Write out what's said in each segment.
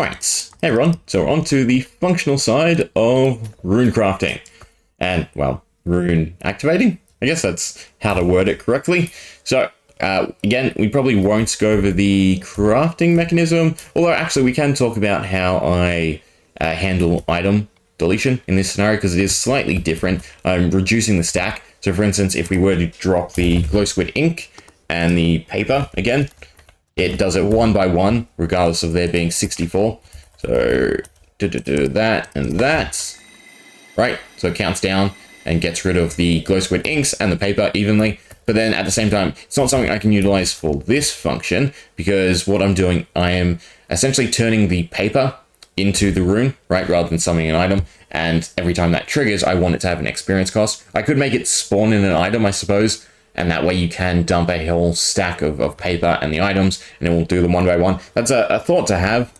Right, hey everyone, so on to the functional side of runecrafting. And, well, rune activating? I guess that's how to word it correctly. So, again, we probably won't go over the crafting mechanism, although actually we can talk about how I handle item deletion in this scenario, because it is slightly different. I'm reducing the stack. So for instance, if we were to drop the glow squid ink and the paper again, it does it one by one, regardless of there being 64. So do that and that, right? So it counts down and gets rid of the glow squid inks and the paper evenly. But then at the same time, it's not something I can utilize for this function, because what I'm doing, I am essentially turning the paper into the rune, right? Rather than summoning an item. And every time that triggers, I want it to have an experience cost. I could make it spawn in an item, I suppose. And that way you can dump a whole stack of paper and the items, and it will do them one by one. That's a thought to have,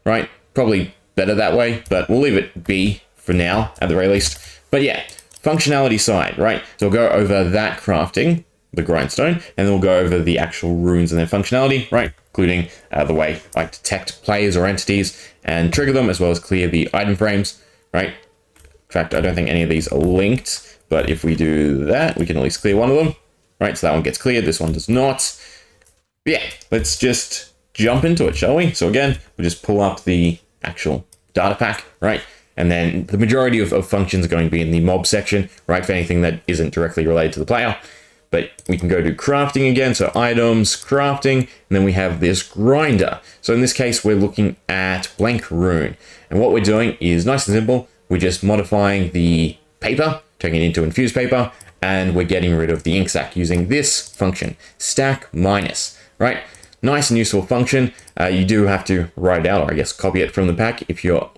right? Probably better that way, but we'll leave it be for now, at the very least. But yeah, functionality side, right? So we'll go over that crafting, the grindstone, and then we'll go over the actual runes and their functionality, right? Including the way I detect players or entities and trigger them, as well as clear the item frames, right? In fact, I don't think any of these are linked, but if we do that, we can at least clear one of them. Right, so that one gets cleared, this one does not. But yeah, let's just jump into it, shall we? So again, we'll just pull up the actual data pack, right? And then the majority of functions are going to be in the mob section, right? For anything that isn't directly related to the player. But we can go to crafting again, so items, crafting, and then we have this grinder. So in this case, we're looking at blank rune. And what we're doing is nice and simple. We're just modifying the paper, turning it into infused paper, and we're getting rid of the ink sac using this function, stack minus, right? Nice and useful function. You do have to write it out, or I guess copy it from the pack if you're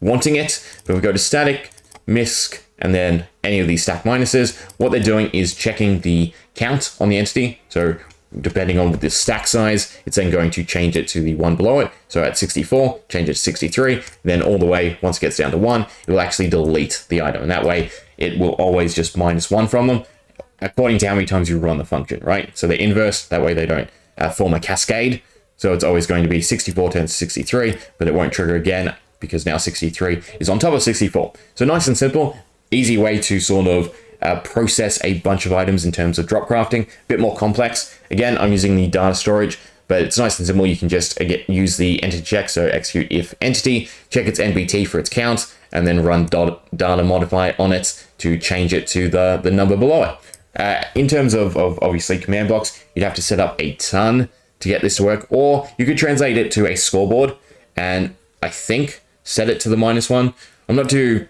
wanting it. But we go to static, misc, and then any of these stack minuses. What they're doing is checking the count on the entity. So depending on the stack size, it's then going to change it to the one below it. So at 64, change it to 63, then all the way, once it gets down to 1, it will actually delete the item. And that way, it will always just -1 from them, according to how many times you run the function, right? So they're inverse, that way they don't form a cascade. So it's always going to be 64 turns to 63, but it won't trigger again, because now 63 is on top of 64. So nice and simple, easy way to sort of process a bunch of items in terms of drop crafting. A bit more complex. Again, I'm using the data storage, but it's nice and simple. You can just use the entity check, so execute if entity, check its NBT for its count, and then run data modify on it to change it to the number below it. In terms of obviously command blocks, you'd have to set up a ton to get this to work, or you could translate it to a scoreboard and I think set it to the -1. I'm not too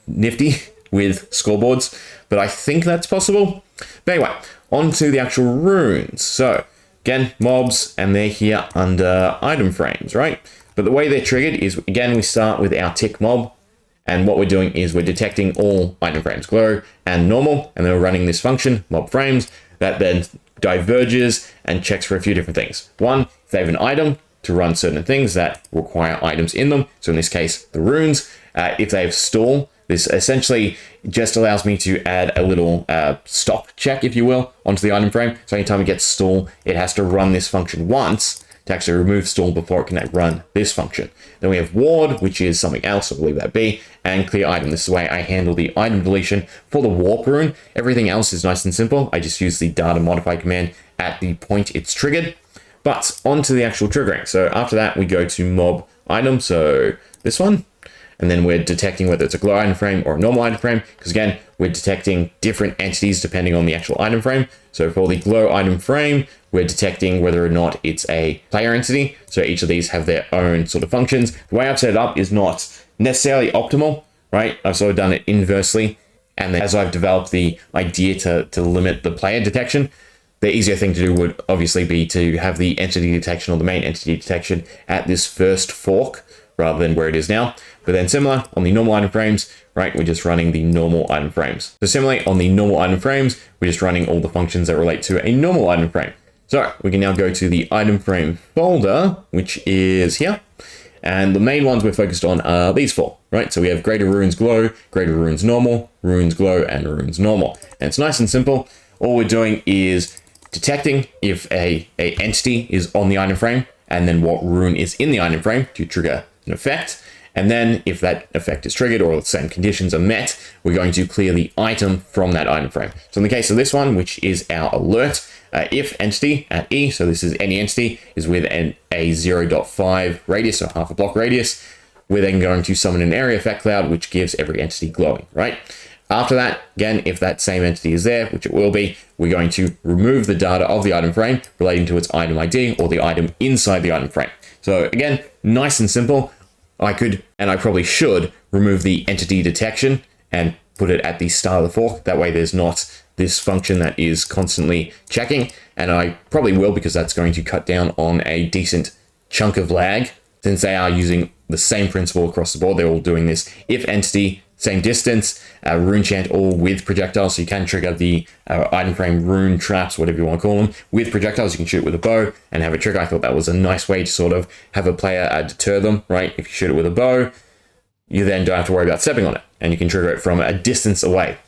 nifty with scoreboards, but I think that's possible. But anyway, on to the actual runes. So again, mobs, and they're here under item frames, right? But the way they're triggered is, again, we start with our tick mob, and what we're doing is we're detecting all item frames, glow and normal, and then we're running this function, mob frames, that then diverges and checks for a few different things. One, if they have an item, to run certain things that require items in them. So in this case, the runes. If they have stall, this essentially just allows me to add a little stop check, if you will, onto the item frame. So anytime it gets stall, it has to run this function once to actually remove stall before it can run this function. Then we have ward, which is something else, I'll leave that be, and clear item. This is the way I handle the item deletion for the warp rune. Everything else is nice and simple. I just use the data modify command at the point it's triggered. But onto the actual triggering. So after that, we go to mob item, so this one. And then we're detecting whether it's a glow item frame or a normal item frame, because again, we're detecting different entities depending on the actual item frame. So for the glow item frame, we're detecting whether or not it's a player entity. So each of these have their own sort of functions. The way I've set it up is not necessarily optimal, right? I've sort of done it inversely. And then as I've developed the idea to limit the player detection, the easier thing to do would obviously be to have the entity detection or the main entity detection at this first fork, rather than where it is now. But then similar on the normal item frames, right, we're just running the normal item frames. So similarly on the normal item frames, we're just running all the functions that relate to a normal item frame. So we can now go to the item frame folder, which is here. And the main ones we're focused on are these four, right? So we have greater runes glow, greater runes normal, runes glow, and runes normal. And it's nice and simple. All we're doing is detecting if a entity is on the item frame, and then what rune is in the item frame to trigger an effect. And then if that effect is triggered or the same conditions are met, we're going to clear the item from that item frame. So in the case of this one, which is our alert, if entity at E, so this is any entity, is within a 0.5 radius, so half a block radius, we're then going to summon an area effect cloud, which gives every entity glowing, right? After that, again, if that same entity is there, which it will be, we're going to remove the data of the item frame relating to its item ID or the item inside the item frame. So again, nice and simple. I could, and I probably should, remove the entity detection and put it at the start of the fork. That way there's not this function that is constantly checking. And I probably will, because that's going to cut down on a decent chunk of lag, since they are using the same principle across the board. They're all doing this if entity, same distance, Runechant, all with projectiles. So you can trigger the item frame rune traps, whatever you want to call them, with projectiles. You can shoot with a bow and have it trigger. I thought that was a nice way to sort of have a player deter them, right? If you shoot it with a bow, you then don't have to worry about stepping on it, and you can trigger it from a distance away.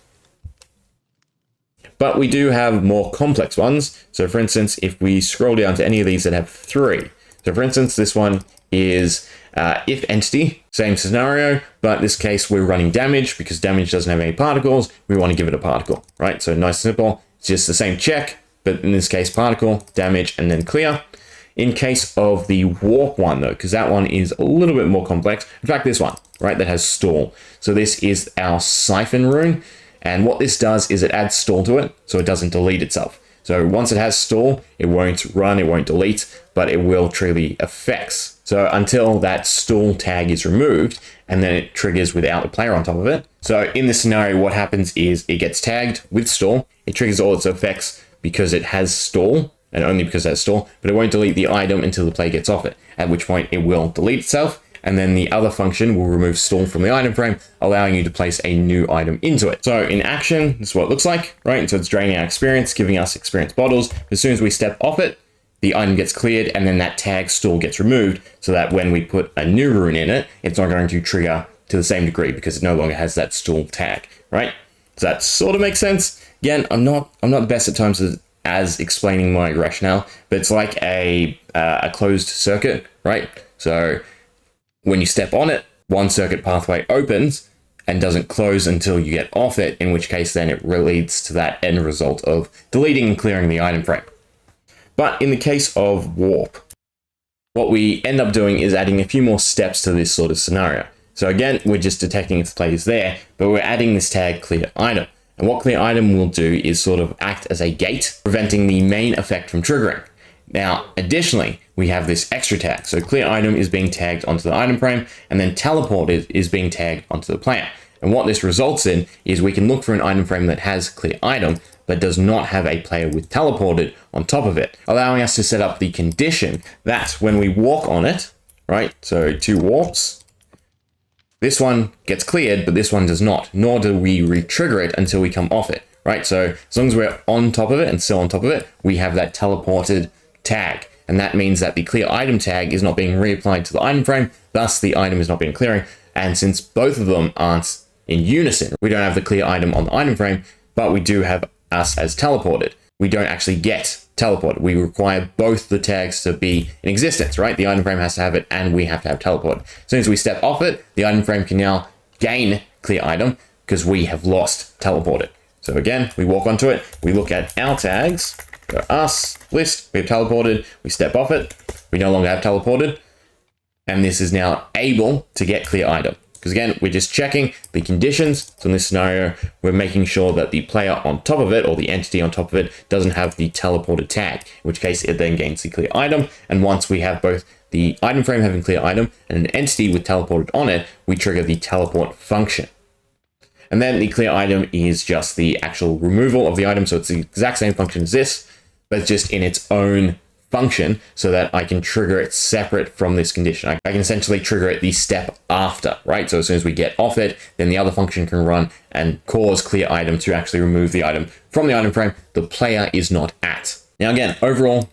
But we do have more complex ones. So for instance, if we scroll down to any of these that have 3. So for instance, this one is if entity, same scenario, but in this case we're running damage because damage doesn't have any particles. We want to give it a particle, right? So nice and simple. It's just the same check, but in this case, particle, damage, and then clear. In case of the warp one though, because that one is a little bit more complex. In fact, this one, right, that has stall. So this is our siphon rune. And what this does is it adds stall to it, so it doesn't delete itself. So once it has stall, it won't run, it won't delete, but it will trigger the effects. So until that stall tag is removed, and then it triggers without the player on top of it. So in this scenario, what happens is it gets tagged with stall, it triggers all its effects because it has stall, and only because it has stall, but it won't delete the item until the player gets off it, at which point it will delete itself. And then the other function will remove stall from the item frame, allowing you to place a new item into it. So in action, this is what it looks like, right? And so it's draining our experience, giving us experience bottles. As soon as we step off it, the item gets cleared, and then that tag stall gets removed, so that when we put a new rune in it, it's not going to trigger to the same degree because it no longer has that stall tag, right? Does that sort of make sense? Again, I'm not the best at times as explaining my rationale, but it's like a closed circuit, right? So when you step on it, one circuit pathway opens and doesn't close until you get off it, in which case then it leads to that end result of deleting and clearing the item frame. But in the case of warp, what we end up doing is adding a few more steps to this sort of scenario. So again, we're just detecting if the play is there, but we're adding this tag clear item. And what clear item will do is sort of act as a gate, preventing the main effect from triggering. Now, additionally, we have this extra tag. So clear item is being tagged onto the item frame, and then teleported is being tagged onto the player. And what this results in is we can look for an item frame that has clear item, but does not have a player with teleported on top of it, allowing us to set up the condition that when we walk on it, right? So 2 warps, this one gets cleared, but this one does not, nor do we re-trigger it until we come off it, right? So as long as we're on top of it and still on top of it, we have that teleported tag. And that means that the clear item tag is not being reapplied to the item frame, thus the item is not being clearing. And since both of them aren't in unison, we don't have the clear item on the item frame, but we do have us as teleported. We don't actually get teleported. We require both the tags to be in existence, right? The item frame has to have it and we have to have teleported. As soon as we step off it, the item frame can now gain clear item because we have lost teleported. So again, we walk onto it, we look at our tags, go us, list, we have teleported, we step off it, we no longer have teleported, and this is now able to get clear item. Because again, we're just checking the conditions. So in this scenario, we're making sure that the player on top of it, or the entity on top of it, doesn't have the teleported tag, in which case it then gains the clear item. And once we have both the item frame having clear item and an entity with teleported on it, we trigger the teleport function. And then the clear item is just the actual removal of the item. So it's the exact same function as this, but it's just in its own function so that I can trigger it separate from this condition. I can essentially trigger it the step after, right? So as soon as we get off it, then the other function can run and cause clear item to actually remove the item from the item frame the player is not at. Now again, overall,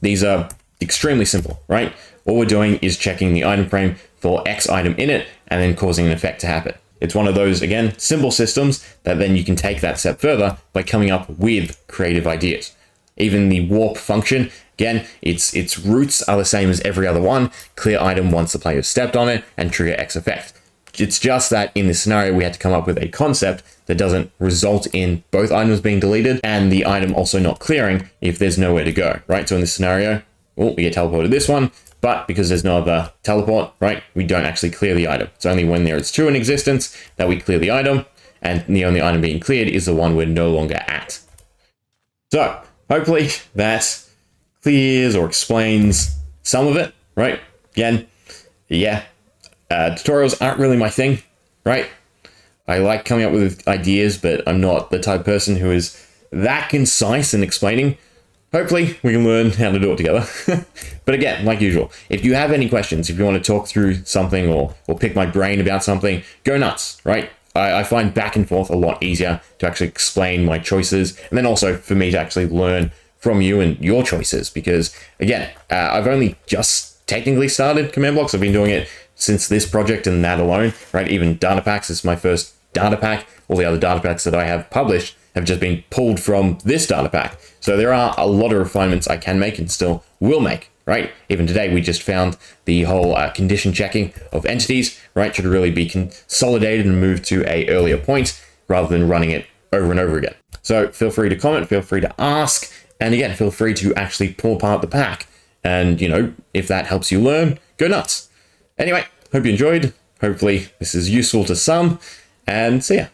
these are extremely simple, right? All we're doing is checking the item frame for X item in it and then causing an effect to happen. It's one of those, again, simple systems that then you can take that step further by coming up with creative ideas. Even the warp function Again, its roots are the same as every other one. Clear item once the player has stepped on it and trigger X effect. It's just that in this scenario, we had to come up with a concept that doesn't result in both items being deleted and the item also not clearing if there's nowhere to go, right? So in this scenario, we get teleported this one, but because there's no other teleport, right, we don't actually clear the item. It's only when there is two in existence that we clear the item, and the only item being cleared is the one we're no longer at. So hopefully that clears or explains some of it, right? Again, yeah, tutorials aren't really my thing, right? I like coming up with ideas, but I'm not the type of person who is that concise in explaining. Hopefully we can learn how to do it together. But again, like usual, if you have any questions, if you want to talk through something or pick my brain about something, go nuts, right? I find back and forth a lot easier to actually explain my choices, and then also for me to actually learn from you and your choices, because again, I've only just technically started command blocks. I've been doing it since this project and that alone, right? Even data packs is my first data pack. All the other data packs that I have published have just been pulled from this data pack. So there are a lot of refinements I can make and still will make, right? Even today, we just found the whole condition checking of entities, right? Should really be consolidated and moved to a earlier point rather than running it over and over again. So feel free to comment, feel free to ask, and again, feel free to actually pull apart the pack. And, you know, if that helps you learn, go nuts. Anyway, hope you enjoyed. Hopefully this is useful to some, and see ya.